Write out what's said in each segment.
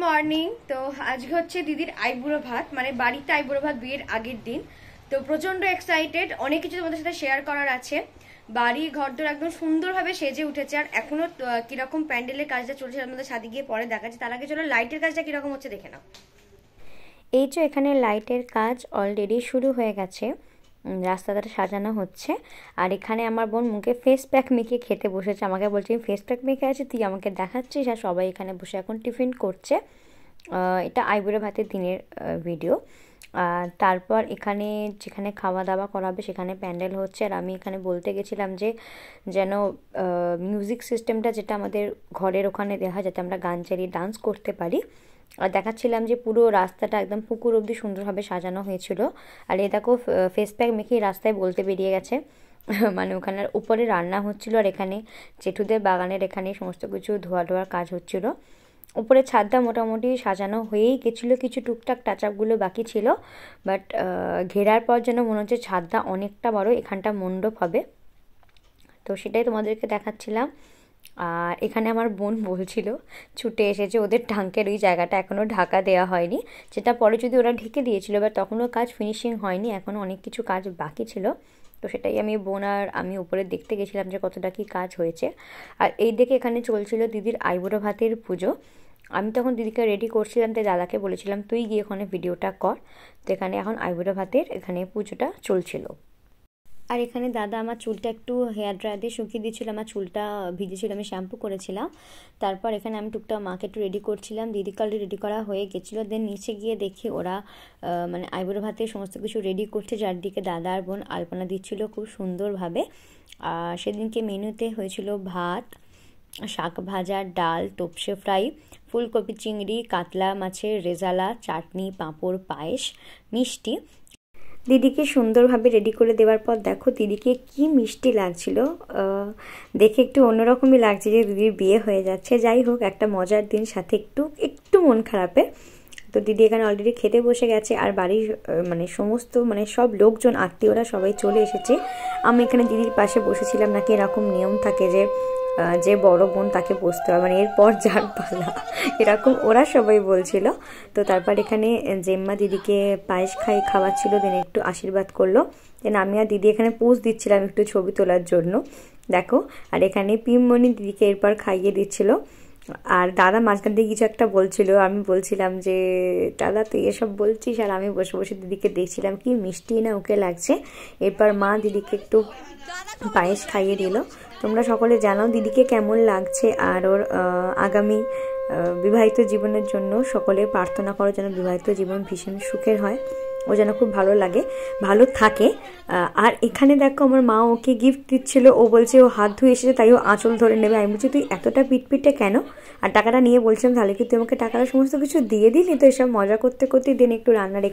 Morning. তো আজকে হচ্ছে দিদির আইবুড়ো ভাত, মানে বাড়িতে আইবুড়ো ভাত বিয়ের আগের দিন। তো প্রচন্ড এক্সাইটেড, অনেক কিছু তোমাদের সাথে শেয়ার করার আছে। বাড়ি ঘরদোর একদম সুন্দরভাবে সেজে উঠেছে, আর এখনো কিরকম প্যান্ডেলের কাজটা চলছে আমাদের সাথে গিয়ে পরে দেখাচ্ছি। তার আগে চলো লাইটের কাজটা কিরকম হচ্ছে দেখে নাও। এই যে এখানে লাইটের কাজ অলরেডি শুরু হয়ে গেছে, রাস্তাটা সাজানো হচ্ছে। আর এখানে আমার বোন মুখে ফেস প্যাক মেখে খেতে বসেছে, আমাকে বলছে ফেস প্যাক মেখে আছে, তুই আমাকে দেখাচ্ছিস। আর সবাই এখানে বসে এখন টিফিন করছে। এটা আইবুড়ো ভাতের দিনের ভিডিও। তারপর এখানে যেখানে খাওয়া দাওয়া করা হবে সেখানে প্যান্ডেল হচ্ছে। আর আমি এখানে বলতে গেছিলাম যে যেন মিউজিক সিস্টেমটা যেটা আমাদের ঘরের ওখানে দেওয়া হয়, যাতে আমরা গান চালিয়ে ডান্স করতে পারি। আর দেখাচ্ছিলাম যে পুরো রাস্তাটা একদম পুকুর অবধি সুন্দরভাবে সাজানো হয়েছিল। আর এ দেখো ফেস প্যাক মেখে রাস্তায় বলতে বেরিয়ে গেছে। মানে ওখানের উপরে রান্না হচ্ছিল, আর এখানে জেঠুদের বাগানের এখানে সমস্ত কিছু ধোয়ার কাজ হচ্ছিল। উপরে ছাদটা মোটামুটি সাজানো হয়েই গেছিলো, কিছু টুকটাক টাচআপগুলো বাকি ছিল। বাট ঘেরার পর যেন মনে হচ্ছে ছাদটা অনেকটা বড়, এখানটা মণ্ডপ হবে। তো সেটাই তোমাদেরকে দেখাচ্ছিলাম। আর এখানে আমার বোন বলছিল ছুটে এসেছে, ওদের ট্যাঙ্কের ওই জায়গাটা এখনও ঢাকা দেওয়া হয়নি, যেটা পরে যদি ওরা ঢেকে দিয়েছিল, বাট তখনও কাজ ফিনিশিং হয়নি, এখনও অনেক কিছু কাজ বাকি ছিল। তো সেটাই আমি বোন আর আমি উপরে দেখতে গেছিলাম যে কতটা কী কাজ হয়েছে। আর এই দিকে এখানে চলছিল দিদির আইবুড়ো ভাতের পুজো। আমি তখন দিদিকে রেডি করছিলাম, তাই দাদাকে বলেছিলাম তুই গিয়ে ওখানে ভিডিওটা কর। তো এখানে এখন আইবুড়ো ভাতের এখানে পুজোটা চলছিল। আর এখানে দাদা আমার চুলটা একটু হেয়ার ড্রায়ার দিয়ে শুকিয়ে দিয়েছিল, আমার চুলটা ভিজেছিল, আমি শ্যাম্পু করেছিলাম। তারপর এখানে আমি টুকটাক মাকে একটু রেডি করছিলাম, দিদিকে অলরেডি রেডি করা হয়ে গেছিলো। দেন নিচে গিয়ে দেখি ওরা মানে আইবুড়ো ভাতে সমস্ত কিছু রেডি করছে, চারদিকে দাদা আর বোন আলপনা দিচ্ছিল খুব সুন্দরভাবে। সেদিনকে মেনুতে হয়েছিল ভাত, শাক ভাজা, ডাল, তোপসে ফ্রাই, ফুলকপি চিংড়ি, কাতলা মাছের রেজালা, চাটনি, পাঁপড়, পায়েস, মিষ্টি। দিদিকে সুন্দরভাবে রেডি করে দেওয়ার পর দেখো দিদিকে কি মিষ্টি লাগছিল, দেখে একটু অন্যরকমই লাগছে যে দিদির বিয়ে হয়ে যাচ্ছে। যাই হোক, একটা মজার দিন, সাথে একটু মন খারাপের। তো দিদি এখানে অলরেডি খেতে বসে গেছে, আর বাড়ির মানে সমস্ত মানে সব লোকজন আত্মীয়রা সবাই চলে এসেছে। আমি এখানে দিদির পাশে বসেছিলাম, নাকি এরকম নিয়ম থাকে যে যে বড় বোন তাকে বসতে হবে, মানে এরপর যার পালা, এরকম ওরা সবাই বলছিল। তো তারপর এখানে জেম্মা দিদিকে পায়েস খাওয়াচ্ছিল, দেন একটু আশীর্বাদ করলো। দেন আমি আর দিদি এখানে পোজ দিচ্ছিলাম একটু ছবি তোলার জন্য, দেখো। আর এখানে পিমমণি দিদিকে এরপর খাইয়ে দিচ্ছিল। আর দাদা মাঝখান দিয়ে কিছু একটা বলছিল, আমি বলছিলাম যে দাদা তুই এসব বলছিস, আর আমি বসে বসে দিদিকে দেখছিলাম কি মিষ্টি না ওকে লাগছে। এরপর মা দিদিকে একটু পায়েস খাইয়ে দিল। তোমরা সকলে জানাও দিদিকে কেমন লাগছে, আর ওর আগামী বিবাহিত জীবনের জন্য সকলে প্রার্থনা করো যেন বিবাহিত জীবন ভীষণ সুখের হয়, ও যেন খুব ভালো লাগে, ভালো থাকে। আর এখানে দেখো আমার মা ওকে গিফট দিচ্ছিল, ও বলছে ও হাত ধুয়ে এসেছে তাই ও আঁচল ধরে নেবে। আমি বলছি তুই এতটা পিটপিটে কেন? আর টাকাটা নিয়ে বলছিলাম তাহলে কি তুই আমাকে টাকাটা সমস্ত কিছু দিয়ে দিলি? তো এসব মজা করতে করতে দিন একটু রান্নার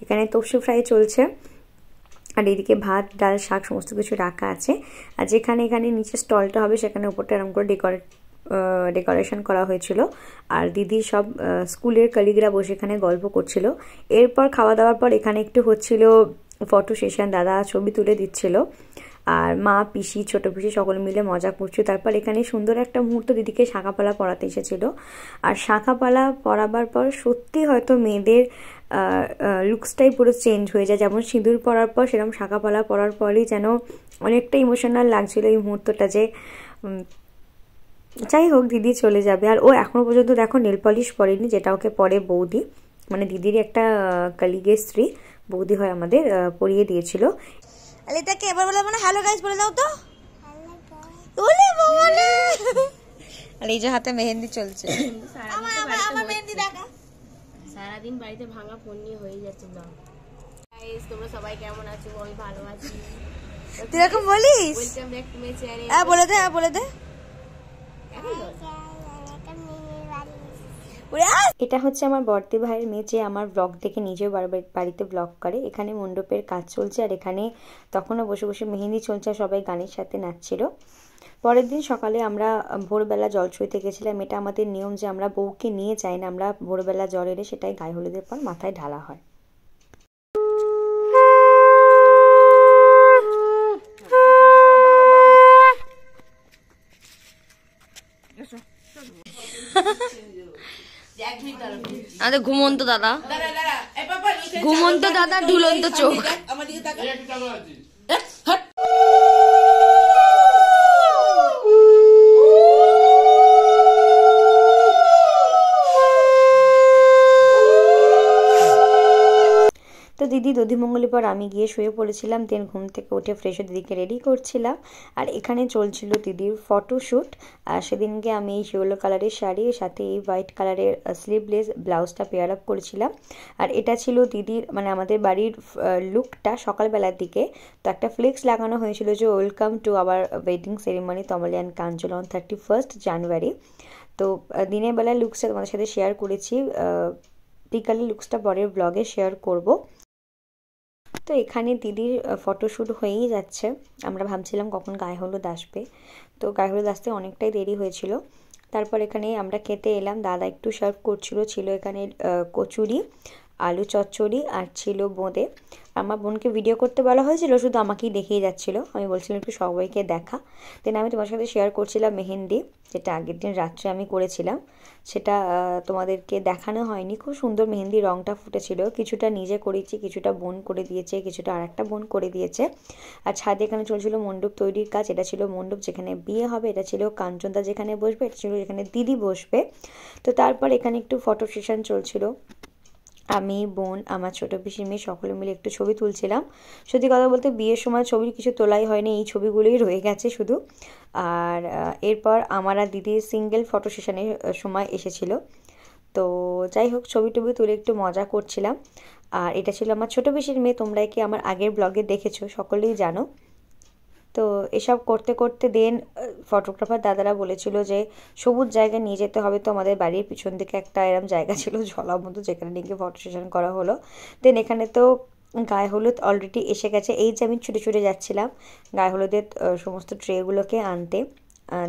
এখানে তোপসে ফ্রাই চলছে, আর এদিকে ভাত, ডাল, শাক সমস্ত কিছু রাখা আছে। আর যেখানে এখানে নিচে স্টলটা হবে সেখানে উপরটা এরকম করে ডেকোরেশন করা হয়েছিল। আর দিদি সব স্কুলের কলিগরা বসে এখানে গল্প করছিল। এরপর খাওয়া দাওয়ার পর এখানে একটু হচ্ছিল ফটো সেশন, দাদা ছবি তুলে দিচ্ছিল, আর মা, পিসি, ছোট পিসি সকলে মিলে মজা করছিল। তারপর এখানে সুন্দর একটা মুহূর্ত, দিদিকে শাঁখাপালা পরাতে এসেছিল। আর শাঁখাপালা পরাবার পর সত্যি হয়তো মেয়েদের লুকসটাই পুরো চেঞ্জ হয়ে যায়, যেমন সিঁদুর পরার পর সেরকম শাঁখাপালা পরার পরই যেন অনেকটা ইমোশনাল লাগছিল এই মুহূর্তটা। যে যাই হোক দিদি চলে যাবে, আর ও এখনো পর্যন্ত দেখো নেল পলিশ পরেনি, যেটা ওকে পরে বৌদি, মানে দিদির একটা কলিগের স্ত্রী বৌদি হয় আমাদের, পরিয়ে দিয়েছিল। এটাকে এবার বলে মানে হ্যালো গাইস বলে দাও তো। ওলে বাবা রে, আর এই যে হাতে মেহেন্দি চলছে। আমার মেহেন্দি দেখা সারা দিন বাড়িতে ভাঙা ফোন নিয়ে হয়ে যাচ্ছে না। গাইস তোমরা সবাই কেমন আছো? আমি ভালো আছি। তুই এরকম বলিস? Welcome back to my channel. বলে দে, বলে দে। এটা হচ্ছে আমার বড়দি ভাইয়ের মেয়ে, যে আমার ব্লগ দেখে নিজেও বাড়িতে ব্লগ করে। এখানে মণ্ডপের কাজ চলছে, আর এখানে তখনও বসে বসে মেহেন্দি চলছে, সবাই গানের সাথে নাচছিল। পরের দিন সকালে আমরা ভোরবেলা জল ছুঁইতে গেছিলাম। এটা আমাদের নিয়ম যে আমরা বউকে নিয়ে যাই না, আমরা ভোরবেলা জল এলে সেটাই গায়ে হলুদের পর মাথায় ঢালা হয়। আমাদের ঘুমন্ত দাদা, ঘুমন্ত দাদা, ঢুলন্ত চোখ। তো দিদি দধিমঙ্গলের পর আমি গিয়ে শুয়ে পড়েছিলাম। দেন ঘুম থেকে উঠে ফ্রেশ হয়ে দিদিকে রেডি করছিলাম। আর এখানে চলছিল দিদির ফটোশ্যুট। আর সেদিনকে আমি এই ইয়েলো কালারের শাড়ি সাথে এই হোয়াইট কালারের স্লিভলেস ব্লাউজটা পেয়ার আপ করেছিলাম। আর এটা ছিল দিদির মানে আমাদের বাড়ির লুকটা সকালবেলার দিকে। তো একটা ফ্লেক্স লাগানো হয়েছিল যে welcome to our wedding ceremony Tamali and Kanchal on 31 January. তো দিনের বেলার লুকসটা তোমাদের সাথে শেয়ার করেছি, বিকালের লুকসটা পরের ব্লগে শেয়ার করব। তো এখানে দিদির ফটোশ্যুট হয়েই যাচ্ছে। আমরা ভাবছিলাম কখন গায়ে হলুদ আসবে, তো গায়ে হলুদ আসতে অনেকটাই দেরি হয়েছিল। তারপর এখানে আমরা খেতে এলাম, দাদা একটু সার্ভ করছিল। ছিল এখানে কচুরি, আলু চচ্চড়ি আর ছিল বোঁদে। আমার বোনকে ভিডিও করতে বলা হয়েছিল, শুধু আমাকেই দেখিয়ে যাচ্ছিল। আমি বলছিলাম একটু সবাইকে দেখা। দেন আমি তোমার সাথে শেয়ার করছিলাম মেহেন্দি, যেটা আগের দিন রাত্রে আমি করেছিলাম। সেটা তোমাদেরকে দেখানো হয়নি। খুব সুন্দর মেহেন্দি রঙটা ফুটেছিল। কিছুটা নিজে করেছি, কিছুটা বোন করে দিয়েছে, কিছুটা আর একটা বোন করে দিয়েছে। আর ছাদে এখানে চলছিল মণ্ডপ তৈরির কাজ। এটা ছিল মণ্ডপ যেখানে বিয়ে হবে, এটা ছিল কাঞ্চনদা যেখানে বসবে, এটা ছিল যেখানে দিদি বসবে। তো তারপর এখানে একটু ফটো সেশন চলছিল। আমি, বোন, আমার ছোটো পিসির মেয়ে সকলে মিলে একটু ছবি তুলছিলাম। সত্যি কথা বলতে বিয়ের সময় ছবির কিছু তোলাই হয়নি, এই ছবিগুলোই রয়ে গেছে শুধু। আর এরপর আমার আর দিদির সিঙ্গেল ফটো সেশনের সময় এসেছিল। তো যাই হোক, ছবি টবি তুলে একটু মজা করছিলাম। আর এটা ছিল আমার ছোটো পিসির মেয়ে, তোমরা কি আমার আগের ব্লগে দেখেছো, সকলেই জানো। তো এসব করতে করতে দেন ফটোগ্রাফার দাদারা বলেছিল যে সবুজ জায়গায় নিয়ে যেতে হবে। তো আমাদের বাড়ির পিছন দিকে একটা এরম জায়গা ছিল জলার মতো, যেখানে নিয়ে ফটো সেশন করা হলো। দেন এখানে তো গায়ে হলুদ অলরেডি এসে গেছে। এই যে আমি ছুটে ছুটে যাচ্ছিলাম গায়ে হলুদের সমস্ত ট্রেগুলোকে আনতে।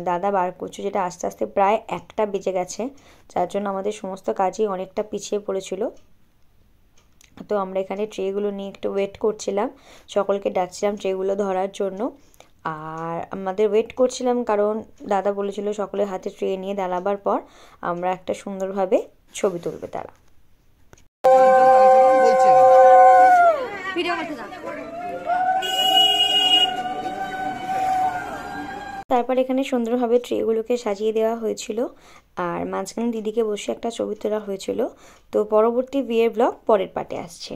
দাদা বার করছে, যেটা আস্তে আস্তে প্রায় 1টা বেজে গেছে, যার জন্য আমাদের সমস্ত কাজই অনেকটা পিছিয়ে পড়েছিল। তো আমরা এখানে ট্রেগুলো নিয়ে একটু ওয়েট করছিলাম, সকলকে ডাকছিলাম ট্রেগুলো ধরার জন্য। আর আমাদের ওয়েট করছিলাম কারণ দাদা বলেছিল সকলের হাতে ট্রে নিয়ে দাঁড়াবার পর আমরা একটা সুন্দরভাবে ছবি তুলবে তারা। তারপর এখানে সুন্দরভাবে ট্রেগুলোকে সাজিয়ে দেওয়া হয়েছিল আর মাঝখানে দিদিকে বসে একটা ছবি তোলা হয়েছিল। তো পরবর্তী বিয়ের ব্লগ পরের পার্টে আসছে।